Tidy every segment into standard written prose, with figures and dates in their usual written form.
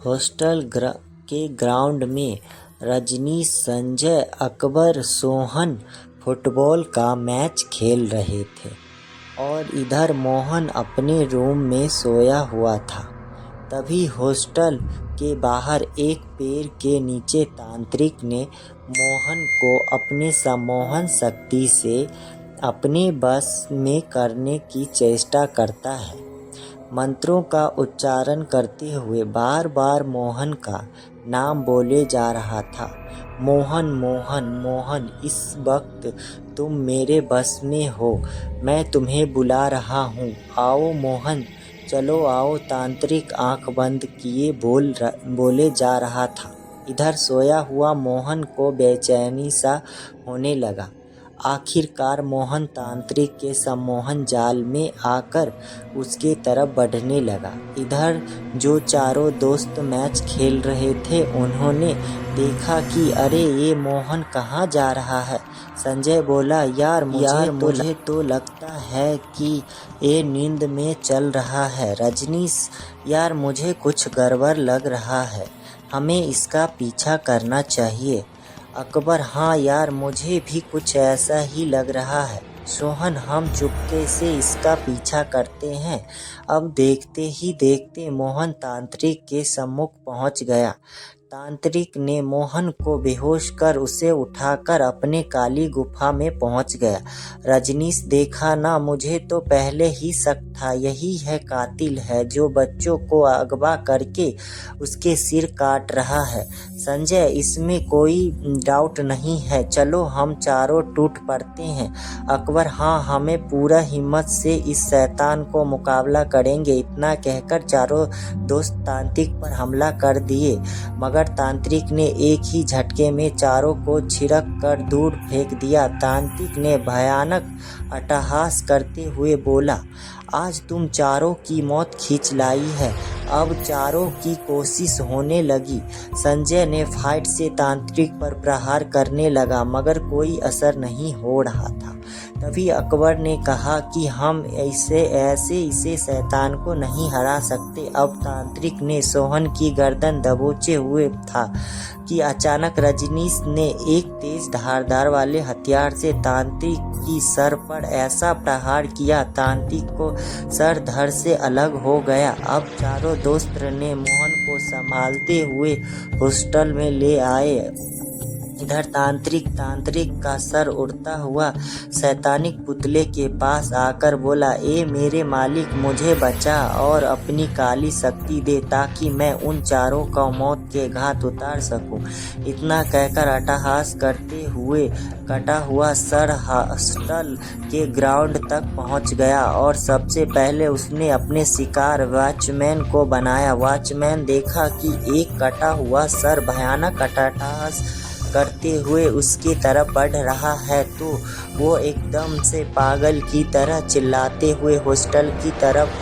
के ग्राउंड में रजनीश, संजय, अकबर, सोहन फुटबॉल का मैच खेल रहे थे और इधर मोहन अपने रूम में सोया हुआ था। तभी हॉस्टल के बाहर एक पेड़ के नीचे तांत्रिक ने मोहन को अपने सम्मोहन शक्ति से अपने बस में करने की चेष्टा करता है। मंत्रों का उच्चारण करते हुए बार बार मोहन का नाम बोले जा रहा था। मोहन, मोहन, मोहन, इस वक्त तुम मेरे बस में हो, मैं तुम्हें बुला रहा हूँ, आओ मोहन, चलो आओ। तांत्रिक आंख बंद किए बोले जा रहा था। इधर सोया हुआ मोहन को बेचैनी सा होने लगा। आखिरकार मोहन तांत्रिक के सम्मोहन जाल में आकर उसके तरफ बढ़ने लगा। इधर जो चारों दोस्त मैच खेल रहे थे उन्होंने देखा कि अरे ये मोहन कहाँ जा रहा है। संजय बोला, यार मुझे तो लगता है कि ये नींद में चल रहा है। रजनीश, यार मुझे कुछ गड़बड़ लग रहा है, हमें इसका पीछा करना चाहिए। अकबर, हाँ यार मुझे भी कुछ ऐसा ही लग रहा है। सोहन, हम चुपके से इसका पीछा करते हैं। अब देखते ही देखते मोहन तांत्रिक के सम्मुख पहुंच गया। तांत्रिक ने मोहन को बेहोश कर उसे उठाकर अपने काली गुफा में पहुंच गया। रजनीश, देखा ना, मुझे तो पहले ही शक था, यही है कातिल है जो बच्चों को अगवा करके उसके सिर काट रहा है। संजय, इसमें कोई डाउट नहीं है, चलो हम चारों टूट पड़ते हैं। अकबर, हाँ, हमें पूरा हिम्मत से इस शैतान को मुकाबला करेंगे। इतना कहकर चारों दोस्त तांत्रिक पर हमला कर दिए, मगर तांत्रिक ने एक ही झटके में चारों को छिड़क कर दूर फेंक दिया। तांत्रिक ने भयानक अट्टहास करते हुए बोला, आज तुम चारों की मौत खींच लाई है। अब चारों की कोशिश होने लगी। संजय ने फाइट से तांत्रिक पर प्रहार करने लगा मगर कोई असर नहीं हो रहा था। तभी अकबर ने कहा कि हम इसे शैतान को नहीं हरा सकते। अब तांत्रिक ने सोहन की गर्दन दबोचे हुए था कि अचानक रजनीश ने एक तेज धारदार वाले हथियार से तांत्रिक की सर पर ऐसा प्रहार किया, तांत्रिक को सर धड़ से अलग हो गया। अब चारों दोस्त ने मोहन को संभालते हुए हॉस्टल में ले आए। इधर तांत्रिक का सर उड़ता हुआ शैतानिक पुतले के पास आकर बोला, ए मेरे मालिक, मुझे बचा और अपनी काली शक्ति दे ताकि मैं उन चारों का मौत के घाट उतार सकूं। इतना कहकर अट्टहास करते हुए कटा हुआ सर हॉस्टल के ग्राउंड तक पहुंच गया और सबसे पहले उसने अपने शिकार वॉचमैन को बनाया। वॉचमैन देखा कि एक कटा हुआ सर भयानक अट्टहास करते हुए उसकी तरफ बढ़ रहा है तो वो एकदम से पागल की तरह चिल्लाते हुए हॉस्टल की तरफ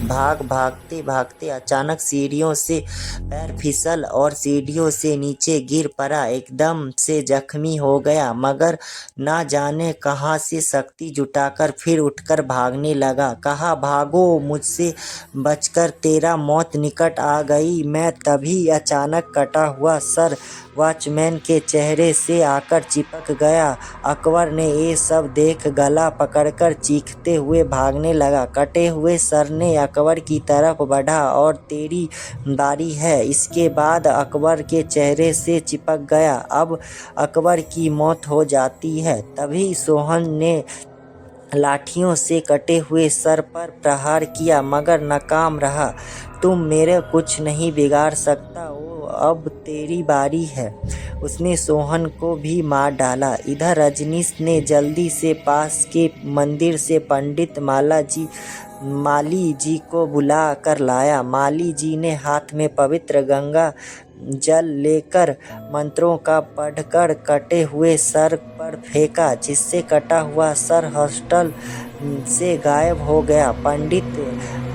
भागते अचानक सीढ़ियों से पैर फिसल और सीढ़ियों से नीचे गिर पड़ा। एकदम से जख्मी हो गया मगर ना जाने कहां से शक्ति जुटाकर फिर उठकर भागने लगा। कहा, भागो मुझसे बचकर, तेरा मौत निकट आ गई। मैं तभी अचानक कटा हुआ सर वॉचमैन के चेहरे से आकर चिपक गया। अकबर ने ये सब देख गला पकड़कर चीखते हुए भागने लगा। कटे हुए सर ने अकबर की तरफ बढ़ा और तेरी बारी है। इसके बाद अकबर के चेहरे से चिपक गया। अब अकबर की मौत हो जाती है। तभी सोहन ने लाठियों से कटे हुए सर पर प्रहार किया मगर नाकाम रहा। तुम मेरे कुछ नहीं बिगाड़ सकता, वो अब तेरी बारी है। उसने सोहन को भी मार डाला। इधर रजनीश ने जल्दी से पास के मंदिर से पंडित माली जी को बुला कर लाया। माली जी ने हाथ में पवित्र गंगा जल लेकर मंत्रों का पढ़कर कटे हुए सर पर फेंका, जिससे कटा हुआ सर हॉस्टल से गायब हो गया। पंडित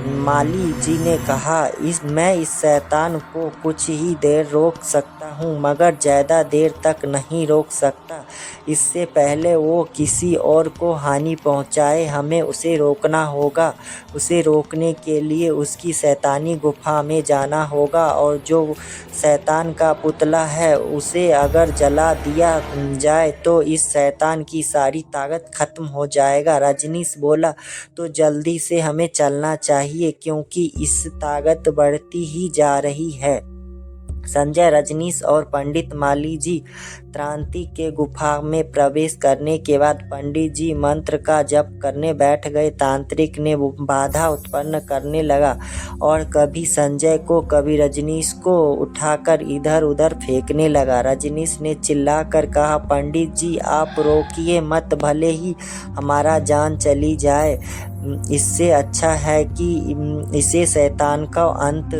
माली जी ने कहा, मैं इस शैतान को कुछ ही देर रोक सकता हूँ, मगर ज़्यादा देर तक नहीं रोक सकता। इससे पहले वो किसी और को हानि पहुँचाए, हमें उसे रोकना होगा। उसे रोकने के लिए उसकी शैतानी गुफा में जाना होगा, और जो शैतान का पुतला है उसे अगर जला दिया जाए तो इस शैतान की सारी ताकत खत्म हो जाएगा। रजनीश बोला, तो जल्दी से हमें चलना चाहिए, क्योंकि इस ताकत बढ़ती ही जा रही है। संजय, रजनीश और पंडित माली जी त्रांति के गुफा में प्रवेश करने के बाद पंडित जी मंत्र का जप करने बैठ गए। तांत्रिक ने बाधा उत्पन्न करने लगा और कभी संजय को कभी रजनीश को उठाकर इधर उधर फेंकने लगा। रजनीश ने चिल्लाकर कहा, पंडित जी आप रोकिए मत, भले ही हमारा जान चली जाए, इससे अच्छा है कि इसे शैतान का अंत।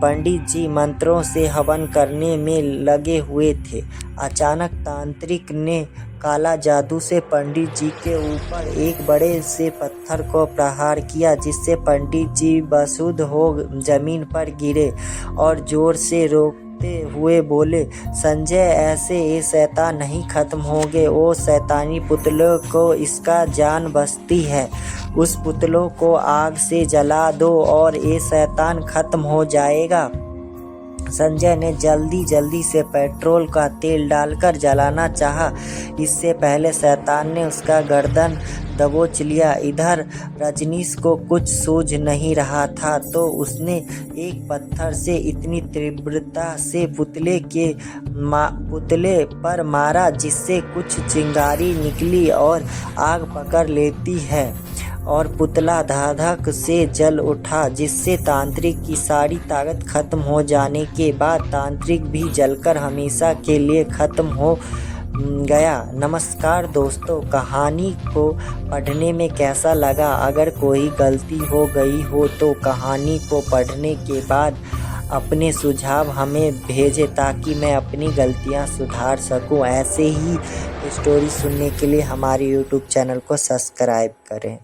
पंडित जी मंत्रों से हवन करने में लगे हुए थे। अचानक तांत्रिक ने काला जादू से पंडित जी के ऊपर एक बड़े से पत्थर को प्रहार किया, जिससे पंडित जी बेसुध हो जमीन पर गिरे और जोर से रोकते हुए बोले, संजय ऐसे ये शैतान नहीं खत्म होंगे। वो शैतानी पुतलों को इसका जान बचती है, उस पुतलों को आग से जला दो और ये शैतान खत्म हो जाएगा। संजय ने जल्दी से पेट्रोल का तेल डालकर जलाना चाहा, इससे पहले शैतान ने उसका गर्दन दबोच लिया। इधर रजनीश को कुछ सूझ नहीं रहा था, तो उसने एक पत्थर से इतनी तीव्रता से पुतले पर मारा जिससे कुछ चिंगारी निकली और आग पकड़ लेती है, और पुतला धड़क से जल उठा, जिससे तांत्रिक की सारी ताकत खत्म हो जाने के बाद तांत्रिक भी जलकर हमेशा के लिए खत्म हो गया। नमस्कार दोस्तों, कहानी को पढ़ने में कैसा लगा? अगर कोई गलती हो गई हो तो कहानी को पढ़ने के बाद अपने सुझाव हमें भेजें, ताकि मैं अपनी गलतियां सुधार सकूं। ऐसे ही स्टोरी सुनने के लिए हमारे YouTube चैनल को सब्सक्राइब करें।